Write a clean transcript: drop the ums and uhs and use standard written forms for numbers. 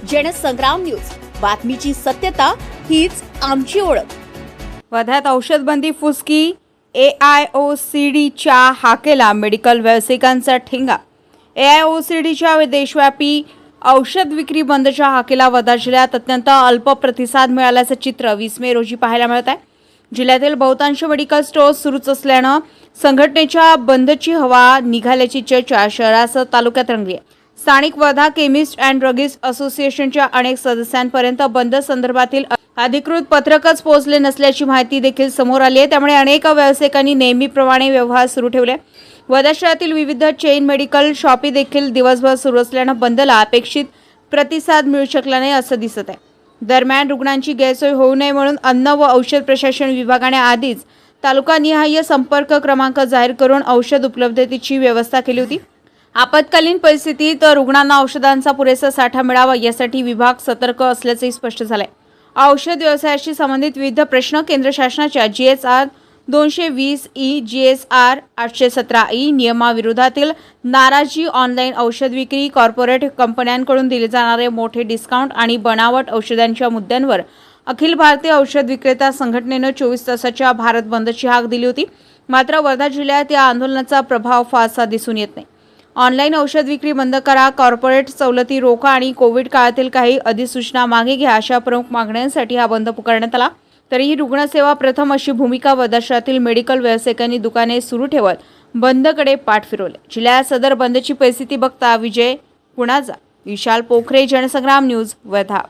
Jansangram news, बातमीची सत्यता हीच आमची ओळख। वर्ध्यात औषधबंदी फुसकी, AIOCDच्या हाकेला मेडिकल व्यावसायिकांचा ठेंगा। AIOCDच्या देशव्यापी औषध विक्री बंदच्या हाकेला वर्धा जिल्ह्यात अत्यंत अल्प प्रतिसाद मिळाल्याचे चित्र 20 मे रोजी पाहायला मिळत आहे। जिल्ह्यातील बहुतांश मेडिकल स्टोअर्स सुरूच असल्याने संघटनेच्या बंदची हवा निघाल्याची चर्चा शहरासह तालुक्यात रंगली आहे। स्थानिक वर्धा केमिस्ट अँड ड्रगिस्ट असोसिएशनच्या अनेक सदस्यांपर्यंत बंद संदर्भातील अधिकृत पत्रकच पोहोचले नसल्याची माहिती देखील समोर आली आहे। त्यामुळे अनेक व्यावसायिकांनी नेहमीप्रमाणे व्यवहार सुरू ठेवले। वर्धा शहरातील विविध चेन मेडिकल शॉपी देखील दिवसभर सुरू असल्याने बंदला अपेक्षित प्रतिसाद मिळू शकला नाही असं दिसत आहे। दरम्यान रुग्णांची गैरसोय होऊ नये म्हणून अन्न व औषध प्रशासन विभागाने आधीच तालुकानिहाय संपर्क क्रमांक जाहीर करून औषध उपलब्धतेची व्यवस्था केली होती। आपत्कालीन परिस्थितीत रुग्णांना औषधांचा पुरेसा साठा मिळावा यासाठी विभाग सतर्क असल्याचेही स्पष्ट झाले। औषध व्यवसायाशी संबंधित विविध प्रश्न केंद्र शासनाच्या GSR 220E GSR 817E नियमाविरोधातील नाराजी, ऑनलाईन औषध विक्री, कॉर्पोरेट कंपन्यांकडून दिले जाणारे मोठे डिस्काउंट आणि बनावट औषधांच्या मुद्द्यांवर अखिल भारतीय औषध विक्रेता संघटनेने 24 तासाच्या भारत बंदची हाक दिली होती। मात्र वर्धा जिल्ह्यात या आंदोलनाचा प्रभाव फारसा दिसून येत नाही। ऑनलाईन औषध विक्री बंद करा, कॉर्पोरेट सवलती रोखा आणि कोविड काळातील काही अधिसूचना मागे घ्या अशा प्रमुख मागण्यांसाठी हा बंद पुकारण्यात आला। तरीही रुग्णसेवा प्रथम अशी भूमिका वर्धा शहरातील मेडिकल व्यावसायिकांनी दुकाने सुरू ठेवत बंदकडे पाठ फिरवले। जिल्ह्यात सदर बंदची परिस्थिती बघता विजय पुणाचा, विशाल पोखरे, जनसंग्राम न्यूज, वर्धा।